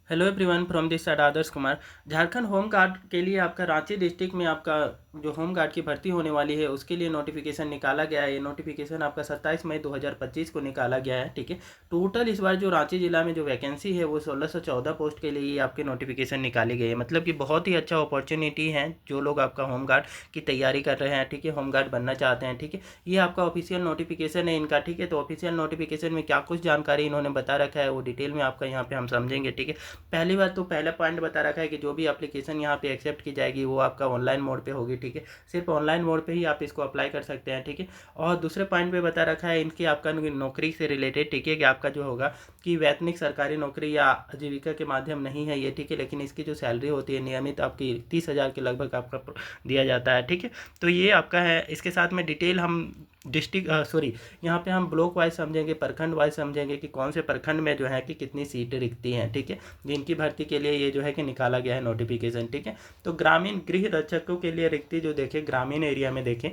Hello everyone from this side Adarsh Kumar. Jharkhand home guard के लिए आपका रांची डिस्ट्रिक्ट में आपका जो होम गार्ड की भर्ती होने वाली है उसके लिए नोटिफिकेशन निकाला गया है। ये नोटिफिकेशन आपका 27 मई 2025 को निकाला गया है। ठीक है, टोटल इस बार जो रांची जिला में जो वैकेंसी है वो 1614 पोस्ट के लिए ये आपके नोटिफिकेशन निकाली गई है। मतलब कि बहुत ही अच्छा अपॉर्चुनिटी है जो लोग आपका होम गार्ड की तैयारी कर रहे हैं। ठीक है, होम गार्ड बनना चाहते हैं। ठीक है, ये आपका ऑफिशियल नोटिफिकेशन है इनका। ठीक है, तो ऑफिशियल नोटिफिकेशन में क्या कुछ जानकारी इन्होंने बता रखा है वो डिटेल में आपका यहाँ पे हम समझेंगे। ठीक है, पहली बात तो पहला पॉइंट बता रखा है कि जो भी एप्लीकेशन यहाँ पे एक्सेप्ट की जाएगी वो आपका ऑनलाइन मोड पे होगी। ठीक है, सिर्फ ऑनलाइन मोड पे ही आप इसको अप्लाई कर सकते हैं। ठीक है, और दूसरे पॉइंट पे बता रखा है इनकी आपका नौकरी से रिलेटेड। ठीक है, कि आपका जो होगा कि वैतनिक सरकारी नौकरी या आजीविका के माध्यम नहीं है ये। ठीक है, लेकिन इसकी जो सैलरी होती है नियमित आपकी 30,000 के लगभग आपका दिया जाता है। ठीक है, तो ये आपका है। इसके साथ में डिटेल हम डिस्ट्रिक्ट यहाँ पे हम ब्लॉक वाइज समझेंगे, प्रखंड वाइज समझेंगे कि कौन से प्रखंड में जो है कि कितनी सीटें रिक्ती हैं। ठीक है, जिनकी भर्ती के लिए ये जो है कि निकाला गया है नोटिफिकेशन। ठीक है, तो ग्रामीण गृह रक्षकों के लिए रिक्ति जो देखें ग्रामीण एरिया में देखें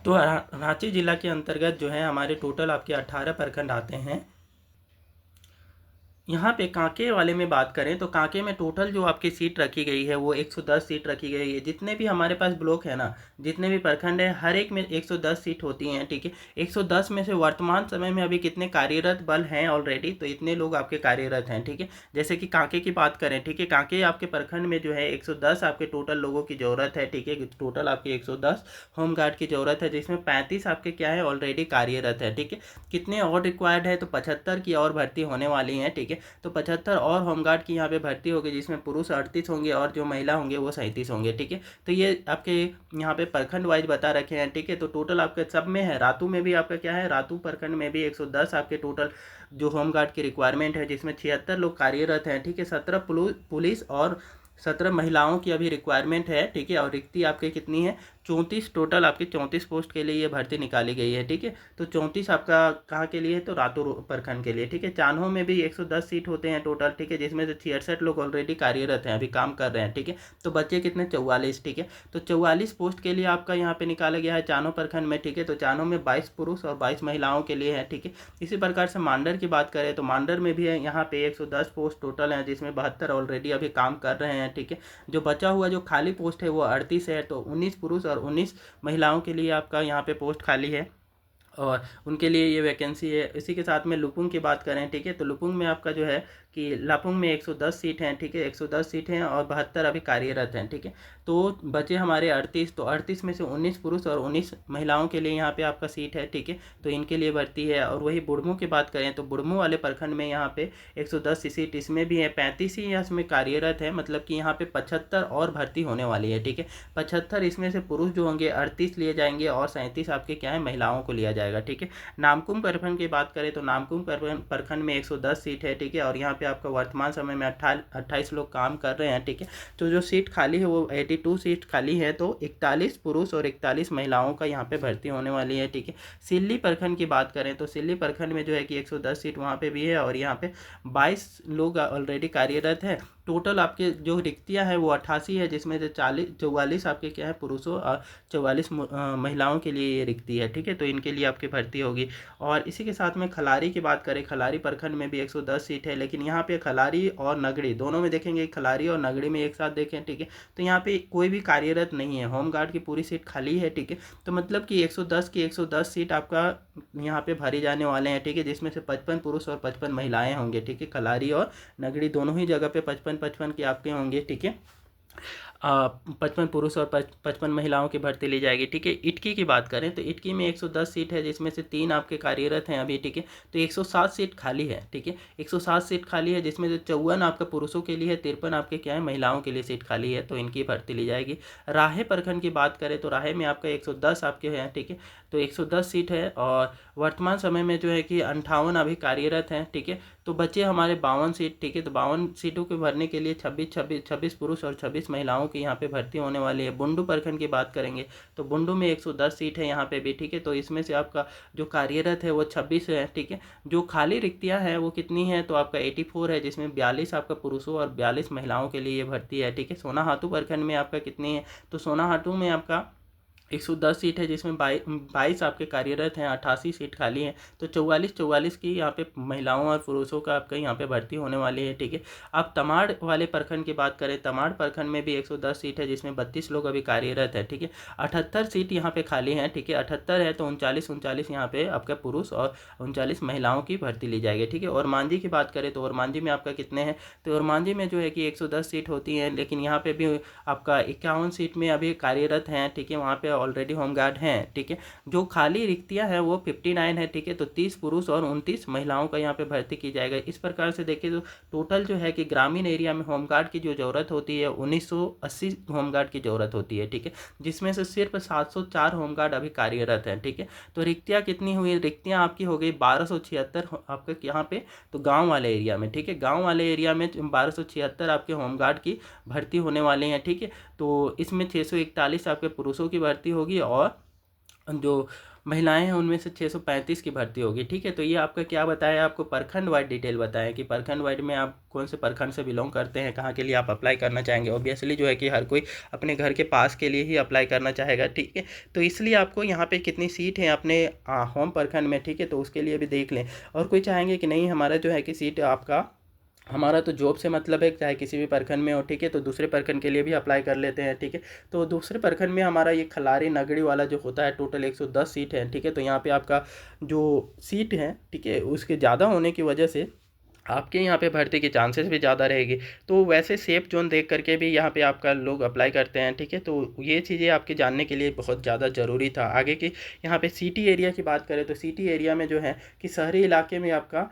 तो रांची जिला के अंतर्गत जो है हमारे टोटल आपके 18 प्रखंड आते हैं। यहाँ पे कांके वाले में बात करें तो कांके में टोटल जो आपकी सीट रखी गई है वो 110 सीट रखी गई है। जितने भी हमारे पास ब्लॉक है ना, जितने भी प्रखंड है हर एक में 110 सीट होती हैं। ठीक है, 110 में से वर्तमान समय में अभी कितने कार्यरत बल हैं ऑलरेडी, तो इतने लोग आपके कार्यरत हैं। ठीक है, जैसे कि कांके की बात करें, ठीक है, कांके आपके प्रखंड में जो है 110 आपके टोटल लोगों की ज़रूरत है। ठीक है, टोटल आपकी 110 होम गार्ड की ज़रूरत है, जिसमें 35 आपके क्या है ऑलरेडी कार्यरत है। ठीक है, कितने और रिक्वायर्ड है तो 75 की और भर्ती होने वाली हैं। ठीक है, तो 75 और होमगार्ड की यहाँ पे भर्ती होगी, जिसमें पुरुष 38 होंगे और जो महिला होंगे वो 37 होंगे। ठीक है, तो ये आपके यहाँ पे प्रखंड वाइज बता रखे हैं। ठीक है, तो टोटल आपके सब में है। रातू में भी आपका क्या है, रातू प्रखंड में भी 110 आपके टोटल जो होमगार्ड की रिक्वायरमेंट है, जिसमें 76 लोग कार्यरत हैं। ठीक है, 17 पुलिस और 17 महिलाओं की अभी रिक्वायरमेंट है। ठीक है, और रिक्ति आपके कितनी है, 34 टोटल आपकी 34 पोस्ट के लिए ये भर्ती निकाली गई है। ठीक है, तो 34 आपका कहाँ के लिए है तो रातू प्रखंड के लिए। ठीक है, चान्हो में भी 110 सीट होते हैं टोटल। ठीक है, जिसमें से 66 लोग ऑलरेडी कार्यरत हैं, अभी काम कर रहे हैं। ठीक है, तो बच्चे कितने 44। ठीक है, तो 44 पोस्ट के लिए आपका यहाँ पे निकाला गया है चान्हो प्रखंड में। ठीक है, तो चान्हो में 22 पुरुष और 22 महिलाओं के लिए है। ठीक है, इसी प्रकार से मांडर की बात करें तो मांडर में भी है यहाँ पे 110 पोस्ट टोटल हैं, जिसमें 72 ऑलरेडी अभी काम कर रहे हैं। ठीक है, जो बचा हुआ जो खाली पोस्ट है वो 38 है, तो 19 पुरुष और 19 महिलाओं के लिए आपका यहाँ पे पोस्ट खाली है और उनके लिए ये वैकेंसी है। इसी के साथ में लुपुंग की बात करें, ठीक है, तो लुपुंग में आपका जो है कि लापुंग में 110 सीट हैं। ठीक है, 110 सीट हैं और 72 अभी कार्यरत हैं। ठीक है, तो बचे हमारे 38, तो 38 में से 19 पुरुष और 19 महिलाओं के लिए यहाँ पे आपका सीट है। ठीक है, तो इनके लिए भर्ती है। और वही बुढ़मू की बात करें तो बुढ़मू वाले प्रखंड में यहाँ पे 110 सीट इसमें भी है, 35 ही इसमें कार्यरत है, मतलब कि यहाँ पे 75 और भर्ती होने वाली है। ठीक है, 75 इसमें से पुरुष जो होंगे 38 लिए जाएंगे और 37 आपके क्या है महिलाओं को लिया जाएगा। ठीक है, नामकुम प्रखंड की बात करें तो नामकुम प्रखंड में 110 सीट है। ठीक है, और यहाँ पे आपका वर्तमान समय में 28 लोग काम कर रहे हैं। ठीक है, तो जो सीट खाली है वो 82 सीट खाली है, तो 41 पुरुष और 41 महिलाओं का यहाँ पे भर्ती होने वाली है। ठीक है, सिल्ली प्रखंड की बात करें तो सिल्ली प्रखंड में जो है कि 110 सीट वहाँ पे भी है और यहाँ पे 22 लोग ऑलरेडी कार्यरत है। टोटल आपके जो रिक्तियाँ हैं वो 88 है, जिसमें से 44 आपके क्या है पुरुषों और 44 महिलाओं के लिए ये रिक्ति है। ठीक है, तो इनके लिए आपकी भर्ती होगी। और इसी के साथ में खलारी की बात करें, खलारी प्रखंड में भी 110 सीट है, लेकिन यहाँ पे खलारी और नगड़ी दोनों में देखेंगे, खलारी और नगड़ी में एक साथ देखें। ठीक है, तो यहाँ पे कोई भी कार्यरत नहीं है, होम गार्ड की पूरी सीट खाली है। ठीक है, तो मतलब कि 110 की 110 सीट आपका यहाँ पे भरे जाने वाले हैं। ठीक है, जिसमें से 55 पुरुष और 55 महिलाएं होंगे। ठीक है, खलारी और नगड़ी दोनों ही जगह पे 55-55 के आपके होंगे। ठीक है, 55 पुरुष और 55 महिलाओं की भर्ती ली जाएगी। ठीक है, इटकी की बात करें तो इटकी में 110 सीट है, जिसमें से 3 आपके कार्यरत हैं अभी। ठीक है, तो 107 सीट खाली है। ठीक है, 107 सीट खाली है, जिसमें से 54 आपका पुरुषों के लिए है, 53 आपके क्या है महिलाओं के लिए सीट खाली है, तो इनकी भर्ती ली जाएगी। राहे प्रखंड की बात करें तो राहे में आपका 110 आपके हैं। ठीक है, तो 110 सीट है और वर्तमान समय में जो है कि 58 अभी कार्यरत हैं। ठीक है, तो बचे हमारे 52 सीट। ठीक है, तो 52 सीटों को भरने के लिए 26 पुरुष और 26 महिलाओं की यहाँ पे भर्ती होने वाली है। बुंडू प्रखंड की बात करेंगे तो बुंडू में 110 सीट है यहाँ पे भी। ठीक है, तो इसमें से आपका जो कार्यरत है वो 26 है। ठीक है, जो खाली रिक्तियाँ हैं वो कितनी है तो आपका 84 है, जिसमें 42 आपका पुरुषों और 42 महिलाओं के लिए ये भर्ती है। ठीक है, सोनाहातू प्रखंड में आपका कितनी है तो सोनाहातू में आपका 110 सीट है जिसमें 22 आपके कार्यरत हैं, 88 सीट खाली हैं। तो 44 की यहाँ पे महिलाओं और पुरुषों का आपका यहाँ पे भर्ती होने वाली है, ठीक है। अब तमाड़ वाले प्रखंड की बात करें, तमाड़ प्रखंड में भी 110 सीट है जिसमें 32 लोग अभी कार्यरत है, ठीक है। 78 सीट यहाँ पे खाली हैं, ठीक है। 78 है तो 39 यहाँ पे आपका पुरुष और 39 महिलाओं की भर्ती ली जाएगी, ठीक है। और मांझी की बात करें तो और मांझी में आपका कितने हैं, तो और मांझी में जो है कि 110 सीट होती हैं, लेकिन यहाँ पे भी आपका 51 सीट में अभी कार्यरत हैं, ठीक है। वहाँ पे ऑलरेडी होमगार्ड हैं, ठीक है। जो खाली रिक्तियाँ हैं वो 59 है, ठीक है। तो 30 पुरुष और 29 महिलाओं का यहाँ पे भर्ती की जाएगा। इस प्रकार से देखिए तो टोटल जो है कि ग्रामीण एरिया में होमगार्ड की जो ज़रूरत होती है 1980 होमगार्ड की ज़रूरत होती है, ठीक है। जिसमें से सिर्फ 704 होमगार्ड अभी कार्यरत हैं, ठीक है। तो रिक्तियाँ कितनी हुई, रिक्तियाँ आपकी हो गई 1276 आपके यहाँ पे, तो गाँव वाले एरिया में, ठीक है। गाँव वाले एरिया में 1276 आपके होमगार्ड की भर्ती होने वाले हैं, ठीक है। तो इसमें 641 आपके पुरुषों की भर्ती होगी और जो महिलाएं हैं उनमें से 635 की भर्ती होगी, ठीक है। तो ये आपका क्या बताया, आपको प्रखंड वाइड डिटेल बताया कि प्रखंड वाइड में आप कौन से प्रखंड से बिलोंग करते हैं, कहाँ के लिए आप अप्लाई करना चाहेंगे। ऑब्वियसली जो है कि हर कोई अपने घर के पास के लिए ही अप्लाई करना चाहेगा, ठीक है। तो इसलिए आपको यहाँ पे कितनी सीट है अपने होम प्रखंड में, ठीक है, तो उसके लिए भी देख लें। और कोई चाहेंगे कि नहीं हमारा जो है कि सीट आपका हमारा तो जॉब से मतलब है, चाहे किसी भी प्रखंड में हो, ठीक है, तो दूसरे प्रखंड के लिए भी अप्लाई कर लेते हैं, ठीक है। तो दूसरे प्रखंड में हमारा ये खलारी नगड़ी वाला जो होता है टोटल 110 सीट है, ठीक है। तो यहाँ पे आपका जो सीट है, ठीक है, उसके ज़्यादा होने की वजह से आपके यहाँ पे भर्ती के चांसेस भी ज़्यादा रहेगी। तो वैसे सेफ जोन देख करके भी यहाँ पे आपका लोग अप्लाई करते हैं, ठीक है। तो ये चीज़ें आपके जानने के लिए बहुत ज़्यादा ज़रूरी था। आगे की यहाँ पे सिटी एरिया की बात करें तो सिटी एरिया में जो है कि शहरी इलाके में आपका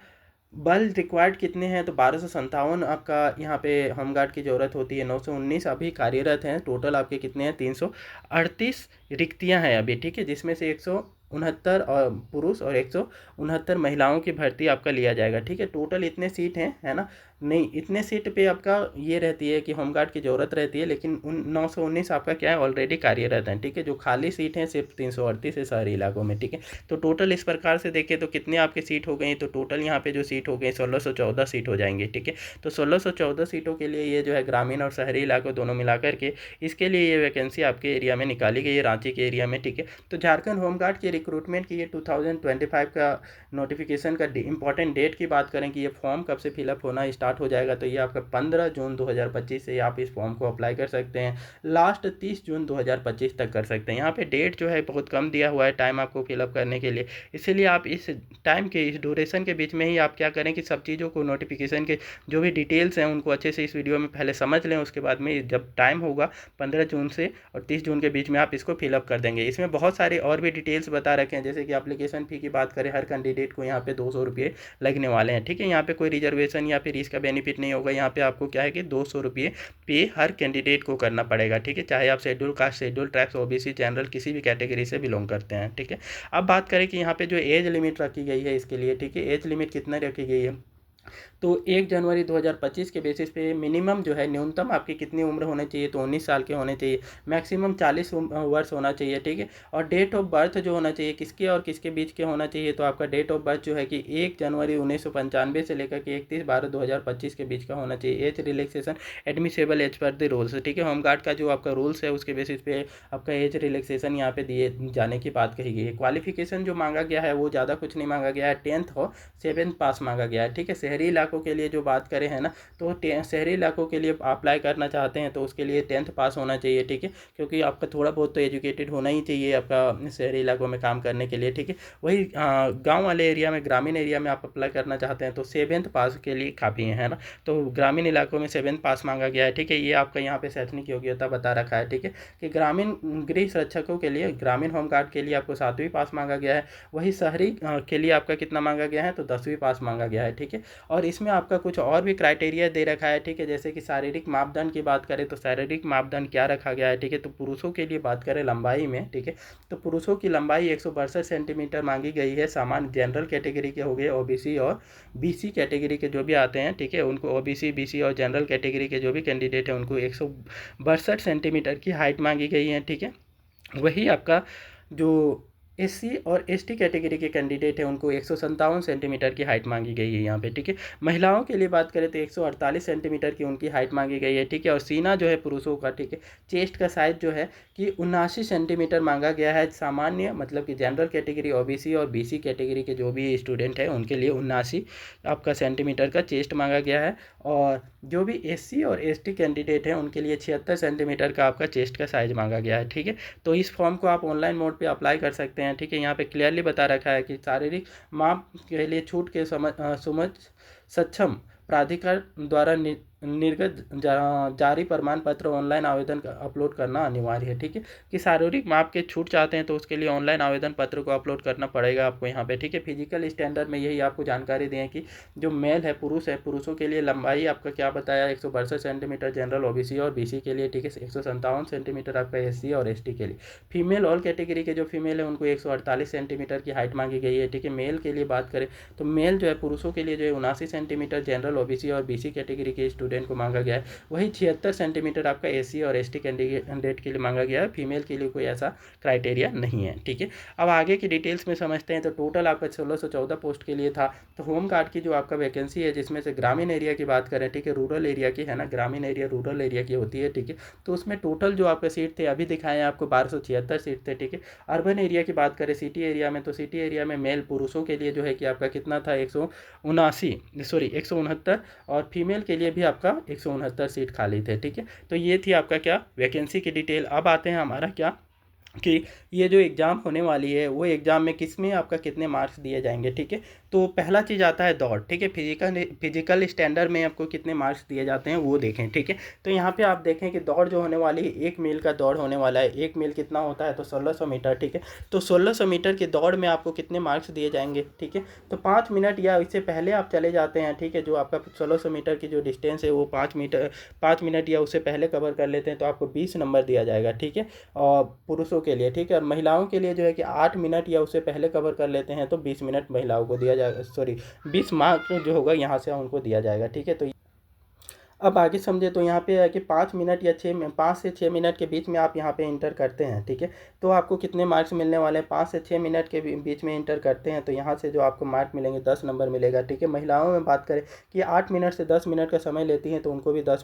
बल रिक्वायर्ड कितने हैं, तो 1257 आपका यहाँ पे होमगार्ड की ज़रूरत होती है। 919 अभी कार्यरत हैं। टोटल आपके कितने हैं, 338 रिक्तियाँ हैं अभी, ठीक है, जिसमें से 169 और पुरुष और 169 महिलाओं की भर्ती आपका लिया जाएगा, ठीक है। टोटल इतने सीट हैं, है ना। नहीं, इतने सीट पे आपका ये रहती है कि होमगार्ड की ज़रूरत रहती है, लेकिन 919 आपका क्या है ऑलरेडी कार्यरत हैं, ठीक है। जो खाली सीट हैं सिर्फ 338 है शहरी इलाकों में, ठीक है। तो टोटल इस प्रकार से देखें तो कितने आपके सीट हो गई, तो टोटल यहाँ पे जो सीट हो गई 1614 सीट हो जाएंगे, ठीक है। तो 1614 सीटों के लिए ये जो है ग्रामीण और शहरी इलाकों दोनों मिलाकर के इसके लिए ये वैकेंसी आपके एरिया में निकाली गई है, रांची के एरिया में, ठीक है। तो झारखंड होमगार्ड की रिक्रूटमेंट की ये 2025 का नोटिफिकेशन का इंपॉर्टेंट डेट की बात करें कि ये फॉर्म कब से फिलअप होना स्टार्ट हो जाएगा, तो ये आपका 15 जून 2025 से आप इस फॉर्म को अप्लाई कर सकते हैं। लास्ट 30 जून 2025 तक कर सकते हैं। यहाँ पे डेट जो है बहुत कम दिया हुआ है टाइम आपको फिलअप करने के लिए, इसीलिए आप इस टाइम के इस ड्यूरेशन के बीच में ही आप क्या करें कि सब चीज़ों को नोटिफिकेशन के जो भी डिटेल्स हैं उनको अच्छे से इस वीडियो में पहले समझ लें। उसके बाद में जब टाइम होगा 15 जून से और 30 जून के बीच में आप इसको फिलअप कर देंगे। इसमें बहुत सारे और भी डिटेल्स बता रखे हैं, जैसे कि एप्लीकेशन फ़ी की बात करें, हर कैंडिडेट को यहाँ पे 200 रुपये लगने वाले हैं, ठीक है। यहाँ पे कोई रिजर्वेशन या फिर इसका बेनिफिट नहीं होगा। यहाँ पे आपको क्या है कि 200 रुपये पे हर कैंडिडेट को करना पड़ेगा, ठीक है, चाहे आप schedule caste, schedule tribes, OBC, general किसी भी कैटेगरी से बिलोंग करते हैं, ठीक है। अब बात करें कि यहाँ पे जो एज लिमिट रखी गई है इसके लिए, ठीक है, एज लिमिट कितना रखी गई है, तो 1 जनवरी 2025 के बेसिस पे मिनिमम जो है न्यूनतम आपकी कितनी उम्र होनी चाहिए, तो 19 साल के होने चाहिए। मैक्सिमम 40 वर्ष होना चाहिए, ठीक है। और डेट ऑफ बर्थ जो होना चाहिए किसके और किसके बीच के होना चाहिए, तो आपका डेट ऑफ बर्थ जो है कि 1 जनवरी 1995 से लेकर के 31/12/2025 के बीच का होना चाहिए। Age relaxation admissible as per the rules, ठीक है। होमगार्ड का जो आपका रूल्स है उसके बेसिस पे आपका एज रिलैक्सेशन यहाँ पे दिए जाने की बात कही गई है। क्वालिफिकेशन जो मांगा गया है वो ज़्यादा कुछ नहीं मांगा गया है, 10th और 7th पास मांगा गया है, ठीक है। शहरी इलाकों के लिए जो बात करें है ना, तो शहरी इलाकों के लिए अप्लाई करना चाहते हैं तो उसके लिए 10th पास होना चाहिए, ठीक है, क्योंकि आपका थोड़ा बहुत तो एजुकेटेड होना ही चाहिए आपका शहरी इलाकों में काम करने के लिए, ठीक है। वही गांव वाले एरिया में, ग्रामीण एरिया में आप अप्लाई करना चाहते हैं तो 7th पास के लिए काफ़ी है ना। तो ग्रामीण इलाकों में 7th पास मांगा गया है, ठीक है। ये आपका यहाँ पे शैक्षणिक योग्यता बता रखा है, ठीक है, कि ग्रामीण गृह सुरक्षकों के लिए, ग्रामीण होमगार्ड के लिए आपको 7वीं पास मांगा गया है। वही शहरी के लिए आपका कितना मांगा गया है, तो 10वीं पास मांगा गया है, ठीक है। और इसमें आपका कुछ और भी क्राइटेरिया दे रखा है, ठीक है, जैसे कि शारीरिक मापदंड की बात करें तो शारीरिक मापदंड क्या रखा गया है, ठीक है। तो पुरुषों के लिए बात करें लंबाई में, ठीक है, तो पुरुषों की लंबाई 162 सेंटीमीटर मांगी गई है। सामान्य जनरल कैटेगरी के हो गए, ओबीसी और बीसी कैटेगरी के जो भी आते हैं, ठीक है, उनको ओबीसी, बीसी और जनरल कैटेगरी के जो भी कैंडिडेट हैं उनको 162 सेंटीमीटर की हाइट मांगी गई है, ठीक है। वही आपका जो एससी और एसटी कैटेगरी के कैंडिडेट हैं उनको 157 सेंटीमीटर की हाइट मांगी गई है यहाँ पे, ठीक है। महिलाओं के लिए बात करें तो 148 सेंटीमीटर की उनकी हाइट मांगी गई है, ठीक है। और सीना जो है पुरुषों का, ठीक है, चेस्ट का साइज जो है कि 79 सेंटीमीटर मांगा गया है। सामान्य मतलब कि जनरल कैटेगरी, ओबीसी और बीसी कैटेगरी के जो भी स्टूडेंट हैं उनके लिए 79 आपका सेंटीमीटर का चेस्ट मांगा गया है। और जो भी एससी और एसटी कैंडिडेट हैं उनके लिए 76 सेंटीमीटर का आपका चेस्ट का साइज मांगा गया है, ठीक है। तो इस फॉर्म को आप ऑनलाइन मोड पे अप्लाई कर सकते हैं, ठीक है। यहाँ पे क्लियरली बता रखा है कि शारीरिक माप के लिए छूट के समझ सक्षम प्राधिकार द्वारा निर्गत जारी प्रमाण पत्र ऑनलाइन आवेदन अपलोड करना अनिवार्य है, ठीक है। कि शारीरिक माप के छूट चाहते हैं तो उसके लिए ऑनलाइन आवेदन पत्र को अपलोड करना पड़ेगा आपको यहाँ पे, ठीक है। फिजिकल स्टैंडर्ड में यही आपको जानकारी दें कि जो मेल है, पुरुषों के लिए लंबाई आपका क्या बताया 162 सेंटीमीटर जनरल ओबीसी और बीसी के लिए, ठीक है। 157 सेंटीमीटर आपका एससी और एसटी के लिए। फीमेल ऑल कैटेगरी के जो फीमेल है उनको 148 सेंटीमीटर की हाइट मांगी गई है, ठीक है। मेल के लिए बात करें तो मेल जो है पुरुषों के लिए जो है 79 सेंटीमीटर जनरल ओबीसी और बीसी कैटेगरी के स्टूडेंट को मांगा गया है। वही 76 सेंटीमीटर आपका एससी और एसटी कैंडिडेट के लिए मांगा गया है। फीमेल के लिए कोई ऐसा क्राइटेरिया नहीं है, ठीक है। अब आगे की डिटेल्स में समझते हैं। तो टोटल आपका 1614 पोस्ट के लिए था। तो होम गार्ड की जो आपका वैकेंसी है जिसमें से ग्रामीण एरिया की बात करें, ठीक है, रूरल एरिया की है ना, ग्रामीण एरिया रूरल एरिया की होती है, ठीक है। तो उसमें टोटल जो आपके सीट थे अभी दिखाए हैं आपको 1276 सीट थे, ठीक है। अर्बन एरिया की बात करें सिटी एरिया में, तो सिटी एरिया में मेल पुरुषों के लिए जो है कि आपका कितना था 169 और फीमेल के लिए भी आपका 169 सीट खाली थे, ठीक है। तो ये थी आपका क्या वैकेंसी की डिटेल। अब आते हैं हमारा क्या कि ये जो एग्ज़ाम होने वाली है वो एग्ज़ाम में किस में आपका कितने मार्क्स दिए जाएंगे, ठीक है। तो पहला चीज़ आता है दौड़, ठीक है। फिजिकल स्टैंडर्ड में आपको कितने मार्क्स दिए जाते हैं वो देखें, ठीक है। तो यहाँ पे आप देखें कि दौड़ जो होने वाली है 1 मील का दौड़ होने वाला है। 1 मील कितना होता है तो 1600 मीटर, ठीक है। तो 1600 मीटर की दौड़ में आपको कितने मार्क्स दिए जाएंगे, ठीक है। तो 5 मिनट या इससे पहले आप चले जाते हैं, ठीक है। जो आपका 1600 मीटर की जो डिस्टेंस है वो 5 मिनट या उससे पहले कवर कर लेते हैं तो आपको 20 नंबर दिया जाएगा, ठीक है। और पुरुषों के लिए, ठीक है। और महिलाओं के लिए जो है कि 8 मिनट या उससे पहले कवर कर लेते हैं तो 20 मिनट महिलाओं को दिया जाएगा, सॉरी 20 मार्क जो होगा यहाँ से उनको दिया जाएगा, ठीक है। तो अब आगे समझे तो यहाँ पे है कि 5 से 6 मिनट के बीच में आप यहाँ पे इंटर करते हैं, ठीक है। तो आपको कितने मार्क्स मिलने वाले हैं, 5 से 6 मिनट के बीच में इंटर करते हैं तो यहाँ से जो आपको मार्क मिलेंगे 10 नंबर मिलेगा, ठीक है। महिलाओं में बात करें कि 8 मिनट से 10 मिनट का समय लेती हैं तो उनको भी 10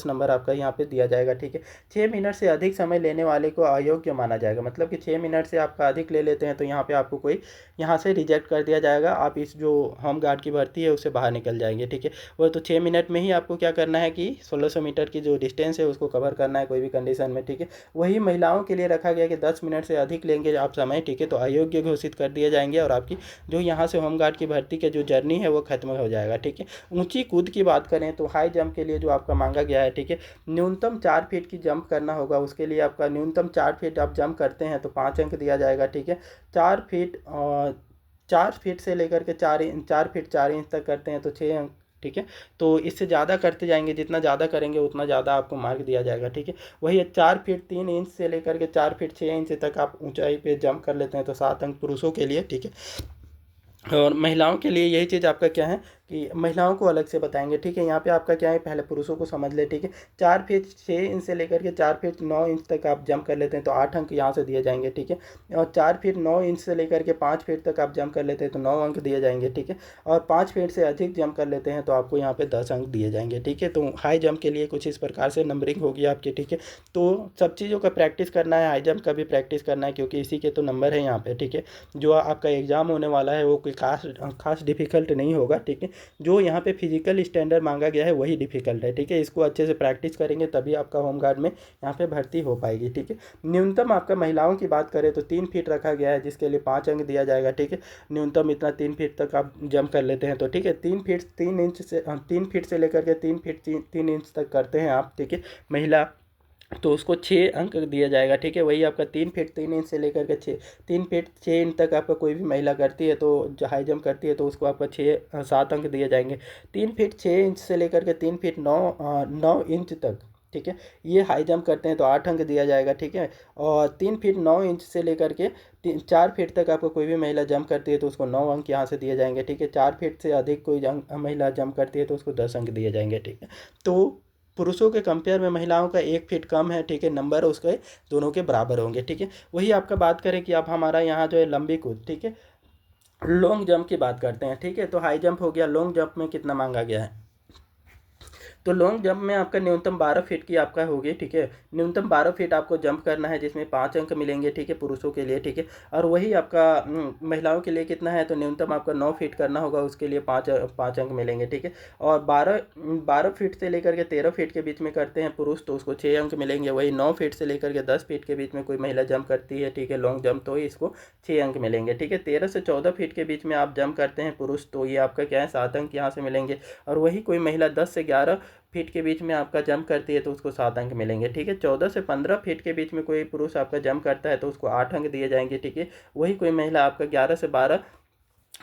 नंबर आपका यहाँ पर दिया जाएगा, ठीक है। 6 मिनट से अधिक समय लेने वाले को अयोग्य माना जाएगा, मतलब कि 6 मिनट से आपका अधिक ले लेते हैं तो यहाँ पर आपको कोई यहाँ से रिजेक्ट कर दिया जाएगा। आप इस जो होम गार्ड की भर्ती है उससे बाहर निकल जाएंगे, ठीक है। वो तो 6 मिनट में ही आपको क्या करना है कि 1600 मीटर की जो डिस्टेंस है उसको कवर करना है कोई भी कंडीशन में, ठीक है। वही महिलाओं के लिए रखा गया कि 10 मिनट से अधिक लेंगे आप समय, ठीक है, तो अयोग्य घोषित कर दिए जाएंगे और आपकी जो यहाँ से होमगार्ड की भर्ती की जो जर्नी है वो खत्म हो जाएगा, ठीक है। ऊंची कूद की बात करें तो हाई जंप के लिए जो आपका मांगा गया है, ठीक है, न्यूनतम 4 फीट की जंप करना होगा। उसके लिए आपका न्यूनतम 4 फीट आप जंप करते हैं तो 5 अंक दिया जाएगा, ठीक है। 4 फीट से लेकर के 4 फीट 4 इंच तक करते हैं तो 6 अंक, ठीक है। तो इससे ज़्यादा करते जाएंगे, जितना ज़्यादा करेंगे उतना ज़्यादा आपको मार्क दिया जाएगा, ठीक है। वही 4 फीट 3 इंच से लेकर के 4 फीट 6 इंच तक आप ऊंचाई पे जंप कर लेते हैं तो 7 अंक पुरुषों के लिए, ठीक है। और महिलाओं के लिए यही चीज़ आपका क्या है कि महिलाओं को अलग से बताएंगे, ठीक है। यहाँ पे आपका क्या है, पहले पुरुषों को समझ ले, ठीक है। 4 फीट 6 इंच से लेकर के 4 फीट 9 इंच तक आप जंप कर लेते हैं तो 8 अंक यहाँ से दिए जाएंगे, ठीक है। और 4 फीट 9 इंच से लेकर के 5 फीट तक आप जंप कर लेते हैं तो 9 अंक दिए जाएंगे, ठीक है। और 5 फीट से अधिक जंप कर लेते हैं तो आपको यहाँ पे 10 अंक दिए जाएंगे, ठीक है। तो हाई जंप के लिए कुछ इस प्रकार से नंबरिंग होगी आपकी, ठीक है। तो सब चीज़ों का प्रैक्टिस करना है, हाई जंप का भी प्रैक्टिस करना है क्योंकि इसी के तो नंबर है यहाँ पे, ठीक है। जो आपका एग्ज़ाम होने वाला है वो कोई खास डिफिकल्ट नहीं होगा, ठीक है। जो यहाँ पे फिजिकल स्टैंडर्ड मांगा गया है वही डिफिकल्ट है, ठीक है। इसको अच्छे से प्रैक्टिस करेंगे तभी आपका होम गार्ड में यहाँ पे भर्ती हो पाएगी, ठीक है। न्यूनतम आपका महिलाओं की बात करें तो 3 फीट रखा गया है जिसके लिए 5 अंक दिया जाएगा, ठीक है। न्यूनतम इतना 3 फीट तक आप जंप कर लेते हैं तो, ठीक है। 3 फीट से लेकर के 3 फीट 3 इंच तक करते हैं आप, ठीक है, महिला, तो उसको 6 अंक दिया जाएगा, ठीक है। वही आपका 3 फीट 3 इंच से लेकर के 3 फीट 6 इंच तक आपका कोई भी महिला करती है तो हाई जंप करती है तो उसको आपका 7 अंक दिए जाएंगे। 3 फीट 6 इंच से लेकर के 3 फीट 9 इंच तक, ठीक है, ये हाई जंप करते हैं तो 8 अंक दिया जाएगा, ठीक है। और 3 फीट 9 इंच से लेकर के 4 फीट तक आपको कोई भी महिला जंप करती है तो उसको 9 अंक यहाँ से दिए जाएंगे, ठीक है। 4 फीट से अधिक कोई महिला जंप करती है तो उसको 10 अंक दिए जाएंगे, ठीक है। तो पुरुषों के कंपेयर में महिलाओं का 1 फीट कम है, ठीक है, नंबर उसके दोनों के बराबर होंगे, ठीक है। वही आपका बात करें कि अब हमारा यहाँ जो है लंबी कूद, ठीक है, लॉन्ग जंप की बात करते हैं, ठीक है। तो हाई जंप हो गया, लॉन्ग जंप में कितना मांगा गया है, तो लॉन्ग जंप में आपका न्यूनतम 12 फीट की आपका होगी, ठीक है। न्यूनतम 12 फीट आपको जंप करना है, जिसमें 5 अंक मिलेंगे, ठीक है, पुरुषों के लिए, ठीक है। और वही आपका महिलाओं के लिए कितना है, तो न्यूनतम आपका 9 फीट करना होगा, उसके लिए 5 अंक मिलेंगे, ठीक है। और 12 फीट से लेकर के 13 फीट के बीच में करते हैं पुरुष, तो उसको 6 अंक मिलेंगे। वही 9 फीट से लेकर के 10 फीट के बीच में कोई महिला जंप करती है, ठीक है, लॉन्ग जंप, तो इसको 6 अंक मिलेंगे, ठीक है। 13 से 14 फीट के बीच में आप जंप करते हैं पुरुष, तो ये आपका क्या है, 7 अंक यहाँ से मिलेंगे। और वही कोई महिला 10 से 11 फीट के बीच में आपका जंप करती है, तो उसको 7 अंक मिलेंगे, ठीक है। 14 से 15 फीट के बीच में कोई पुरुष आपका जंप करता है, तो उसको 8 अंक दिए जाएंगे, ठीक है। वही कोई महिला आपका 11 से 12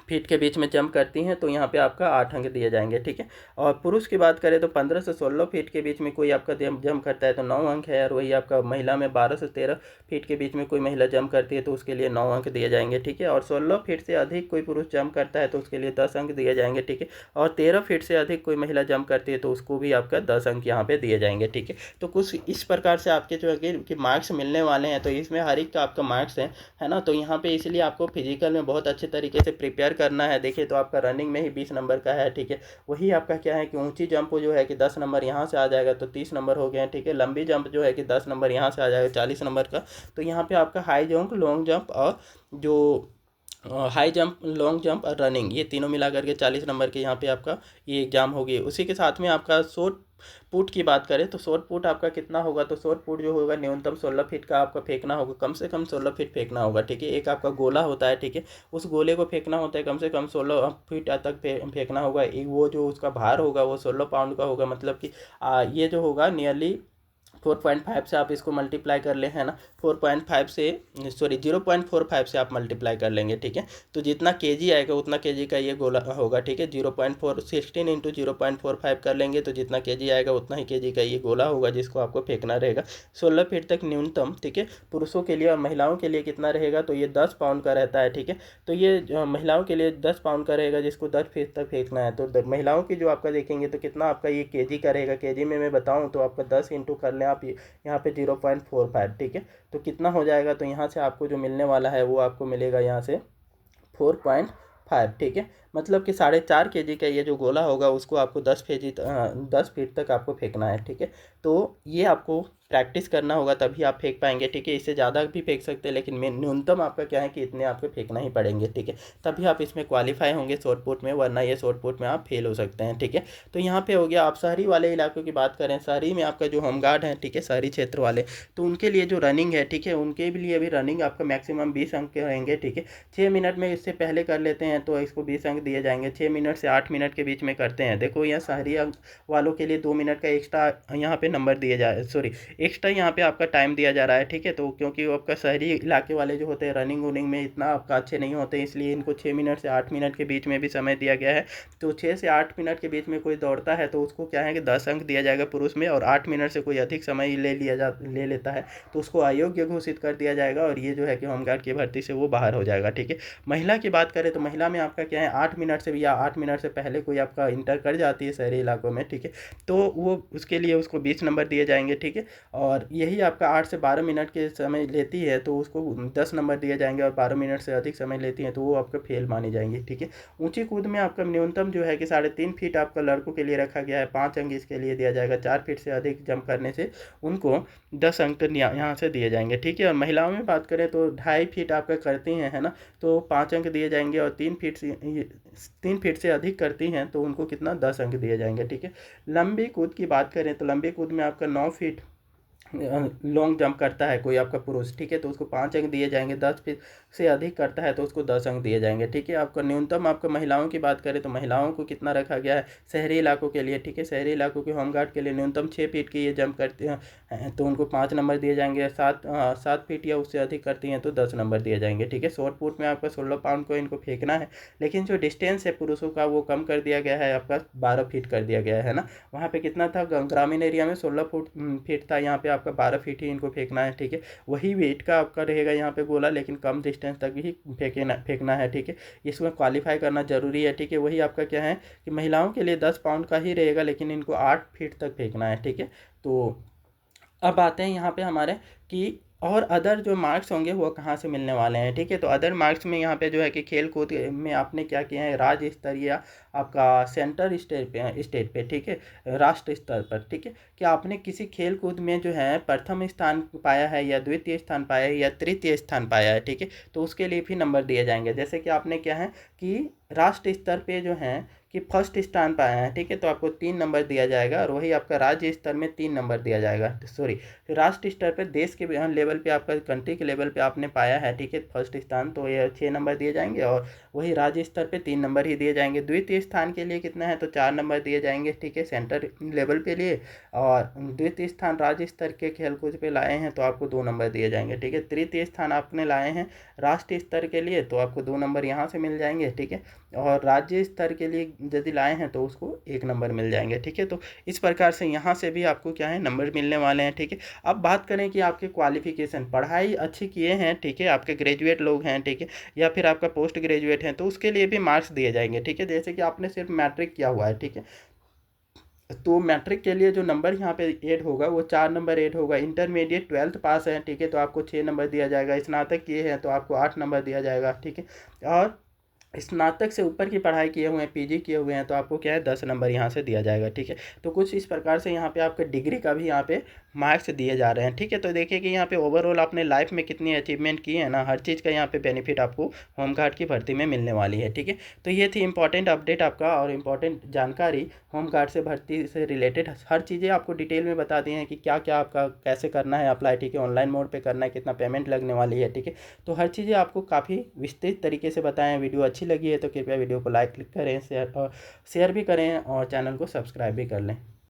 फीट के बीच में जंप करती हैं, तो यहाँ पे आपका 8 अंक दिए जाएंगे, ठीक है। और पुरुष की बात करें तो 15 से 16 फीट के बीच में कोई आपका जंप करता है, तो 9 अंक है। और वही आपका महिला में 12 से 13 फीट के बीच में कोई महिला जंप करती है, तो उसके लिए 9 अंक दिए जाएंगे, ठीक है। और 16 फीट से अधिक कोई पुरुष जंप करता है, तो उसके लिए 10 अंक दिए जाएंगे, ठीक है। और 13 फीट से अधिक कोई महिला जंप करती है, तो उसको भी आपका 10 अंक यहाँ पे दिए जाएंगे, ठीक है। तो कुछ इस प्रकार से आपके जो है कि मार्क्स मिलने वाले हैं, तो इसमें हर एक का आपका मार्क्स है ना। तो यहाँ पे इसलिए आपको फिजिकल में बहुत अच्छे तरीके से प्रिपेयर करना है। देखिए तो आपका रनिंग में ही 20 नंबर का है, ठीक है। वही आपका क्या है कि ऊंची जंप जो है कि 10 नंबर यहाँ से आ जाएगा, तो 30 नंबर हो गए हैं, ठीक है। लंबी जंप जो है कि 10 नंबर यहाँ से आ जाएगा, 40 नंबर का। तो यहाँ पे आपका हाई जंप, लॉन्ग जंप और जो हाई जंप, लॉन्ग जंप और रनिंग, ये तीनों मिला करके 40 नंबर के यहाँ पे आपका ये एग्ज़ाम होगी। उसी के साथ में आपका शॉर्ट पुट की बात करें तो शॉर्ट पुट आपका कितना होगा, तो शॉर्ट पुट जो होगा न्यूनतम 16 फीट का आपका फेंकना होगा, कम से कम 16 फीट फेंकना होगा, ठीक है। एक आपका गोला होता है, ठीक है, उस गोले को फेंकना होता है, कम से कम 16 फीट तक फेंकना होगा। एक वो जो उसका भार होगा वो 16 पाउंड का होगा, मतलब कि ये जो होगा नियरली 4.5 से आप इसको मल्टीप्लाई कर ले, है ना। 4.5 से, सॉरी, 0.45 से आप मल्टीप्लाई कर लेंगे, ठीक है। तो जितना केजी आएगा उतना केजी का ये गोला होगा, ठीक है। 0.416 इंटू 0.45 कर लेंगे, तो जितना केजी आएगा उतना ही केजी का ये गोला होगा, जिसको आपको फेंकना रहेगा 16 फीट तक न्यूनतम, ठीक है। पुरुषों के लिए और महिलाओं के लिए कितना रहेगा, तो ये 10 पाउंड का रहता है, ठीक है। तो ये महिलाओं के लिए 10 पाउंड का रहेगा, जिसको 10 फीट तक फेंकना है। तो महिलाओं की जो आपका देखेंगे तो कितना आपका ये केजी का रहेगा, केजी में मैं बताऊँ तो आपका 10 इंटू कर लें आप यहाँ पे 0.45, ठीक है। तो कितना हो जाएगा, तो यहाँ से आपको जो मिलने वाला है वो आपको मिलेगा यहाँ से 4.5, ठीक है। मतलब कि 4.5 केजी का ये जो गोला होगा उसको आपको 10 फीट तक आपको फेंकना है, ठीक है। तो ये आपको प्रैक्टिस करना होगा, तभी आप फेंक पाएंगे, ठीक है। इससे ज़्यादा भी फेंक सकते हैं, लेकिन न्यूनतम आपका क्या है कि इतने आपको फेंकना ही पड़ेंगे, ठीक है। तभी आप इसमें क्वालिफाई होंगे शॉर्ट पुट में, वरना ये शॉर्ट पुट में आप फेल हो सकते हैं, ठीक है। तो यहाँ पे हो गया। आप शहरी वाले इलाकों की बात करें, शहरी में आपका जो होमगार्ड है, ठीक है, शहरी क्षेत्र वाले, तो उनके लिए जो रनिंग है, ठीक है, उनके लिए भी रनिंग आपका मैक्सिमम 20 अंक के रहेंगे, ठीक है। 6 मिनट में इससे पहले कर लेते हैं तो इसको 20 अंक दिए जाएंगे। 6 मिनट से 8 मिनट के बीच में करते हैं, देखो यहाँ शहरी वालों के लिए 2 मिनट का एक्स्ट्रा यहाँ पे नंबर दिए जाए, सॉरी, एक्स्ट्रा यहाँ पे आपका टाइम दिया जा रहा है, ठीक है। तो क्योंकि वो आपका शहरी इलाके वाले जो होते हैं रनिंग वनिंग में इतना आपका अच्छे नहीं होते, इसलिए इनको 6 मिनट से 8 मिनट के बीच में भी समय दिया गया है। तो 6 से 8 मिनट के बीच में कोई दौड़ता है तो उसको क्या है कि 10 अंक दिया जाएगा पुरुष में, और 8 मिनट से कोई अधिक समय ले लेता है तो उसको अयोग्य घोषित कर दिया जाएगा, और ये जो है कि होमगार्ड की भर्ती से वो बाहर हो जाएगा, ठीक है। महिला की बात करें तो महिला में आपका क्या है, 8 मिनट से या 8 मिनट से पहले कोई आपका इंटर कर जाती है शहरी इलाकों में, ठीक है, तो वो उसके लिए उसको 20 नंबर दिए जाएंगे, ठीक है। और यही आपका 8 से 12 मिनट के समय लेती है तो उसको 10 नंबर दिए जाएंगे, और 12 मिनट से अधिक समय लेती हैं तो वो आपका फेल मानी जाएंगी, ठीक है। ऊंची कूद में आपका न्यूनतम जो है कि 3.5 फीट आपका लड़कों के लिए रखा गया है, 5 अंक इसके लिए दिया जाएगा। 4 फीट से अधिक जंप करने से उनको 10 अंक यहाँ से दिए जाएंगे, ठीक है। और महिलाओं में बात करें तो 2.5 फीट आपका करती हैं, है ना, तो 5 अंक दिए जाएंगे। और 3 फीट से अधिक करती हैं तो उनको कितना 10 अंक दिए जाएंगे, ठीक है। लंबी कूद की बात करें तो लंबी कूद में आपका 9 फीट लॉन्ग जंप करता है कोई आपका पुरुष, ठीक है, तो उसको 5 अंक दिए जाएंगे। 10 फीट से अधिक करता है तो उसको 10 अंक दिए जाएंगे, ठीक है। आपका न्यूनतम आपका महिलाओं की बात करें तो महिलाओं को कितना रखा गया है शहरी इलाकों के लिए, ठीक है, शहरी इलाकों के होमगार्ड के लिए न्यूनतम 6 फीट की ये जंप करते हैं तो उनको 5 नंबर दिए जाएंगे। 7 फीट या उससे अधिक करती हैं तो 10 नंबर दिए जाएंगे, ठीक है। शॉर्ट पुट में आपका 16 पाउंड को इनको फेंकना है, लेकिन जो डिस्टेंस है पुरुषों का वो कम कर दिया गया है, आपका 12 फीट कर दिया गया है ना। वहाँ पे कितना था, ग्रामीण एरिया में 16 फीट था, यहाँ पे आपका 12 फीट ही इनको फेंकना है, ठीक है। वही वेट का आपका रहेगा यहाँ पे गोला, लेकिन कम डिस्टेंस तक ही फेंकना है, ठीक है। इसमें क्वालिफाई करना जरूरी है, ठीक है। वही आपका क्या है कि महिलाओं के लिए 10 पाउंड का ही रहेगा, लेकिन इनको 8 फीट तक फेंकना है, ठीक है। तो अब आते हैं यहाँ पे हमारे कि और अदर जो मार्क्स होंगे वो कहाँ से मिलने वाले हैं, ठीक है। तो अदर मार्क्स में यहाँ पे जो है कि खेल कूद में आपने क्या किया है, राज्य स्तरीय आपका सेंटर स्टेट पे, ठीक है, राष्ट्र स्तर पर, ठीक है, कि आपने किसी खेल कूद में जो है प्रथम स्थान पाया है या द्वितीय स्थान पाया है या तृतीय स्थान पाया है, ठीक है। तो उसके लिए भी नंबर दिए जाएंगे। जैसे कि आपने क्या है कि राष्ट्र स्तर पे जो है कि फर्स्ट स्थान पाया है, ठीक है, तो आपको 3 नंबर दिया जाएगा। और वही आपका राज्य स्तर में 3 नंबर दिया जाएगा, सॉरी, राष्ट्र स्तर पर देश के लेवल पे आपका कंट्री के लेवल पे आपने पाया है, ठीक है, फर्स्ट स्थान, तो ये 6 नंबर दिए जाएंगे। और वही राज्य स्तर पे 3 नंबर ही दिए जाएंगे। द्वितीय स्थान के लिए कितना है, तो 4 नंबर दिए जाएंगे, ठीक है, सेंटर लेवल पे लिए। और द्वितीय स्थान राज्य स्तर के खेलकूद पे लाए हैं तो आपको 2 नंबर दिए जाएंगे, ठीक है। तृतीय स्थान आपने लाए हैं राष्ट्रीय स्तर के लिए तो आपको 2 नंबर यहाँ से मिल जाएंगे, ठीक है। और राज्य स्तर के लिए यदि लाए हैं तो उसको 1 नंबर मिल जाएंगे, ठीक है। तो इस प्रकार से यहाँ से भी आपको क्या है नंबर मिलने वाले हैं, ठीक है। अब बात करें कि आपके क्वालिफिकेशन, पढ़ाई अच्छी किए हैं, ठीक है, आपके ग्रेजुएट लोग हैं, ठीक है, या फिर आपका पोस्ट ग्रेजुएट हैं, तो उसके लिए भी मार्क्स दिए जाएंगे, ठीक है। जैसे कि आपने सिर्फ मैट्रिक किया हुआ है, ठीक है, तो मैट्रिक के लिए जो नंबर यहाँ पे ऐड होगा वो 4 नंबर ऐड होगा। इंटरमीडिएट 12th पास है, ठीक है, तो आपको 6 नंबर दिया जाएगा। स्नातक किए हैं तो आपको 8 नंबर दिया जाएगा, ठीक है। और स्नातक से ऊपर की पढ़ाई किए हुए हैं, पीजी किए हुए हैं, तो आपको क्या है 10 नंबर यहाँ से दिया जाएगा, ठीक है। तो कुछ इस प्रकार से यहाँ पे आपके डिग्री का भी यहाँ पे मार्क्स दिए जा रहे हैं, ठीक है। तो देखिए कि यहाँ पे ओवरऑल आपने लाइफ में कितनी अचीवमेंट की है ना, हर चीज़ का यहाँ पे बेनिफिट आपको होमगार्ड की भर्ती में मिलने वाली है, ठीक है। तो ये थी इंपॉर्टेंट अपडेट आपका और इम्पॉर्टेंट जानकारी होमगार्ड से भर्ती से रिलेटेड। हर चीज़ें आपको डिटेल में बता दी हैं कि क्या क्या आपका कैसे करना है अप्लाई, ठीक है, ऑनलाइन मोड पे करना है, कितना पेमेंट लगने वाली है, ठीक है। तो हर चीज़ें आपको काफ़ी विस्तृत तरीके से बताएं। वीडियो अच्छी लगी है तो कृपया वीडियो को लाइक करें, शेयर भी करें और चैनल को सब्सक्राइब भी कर लें।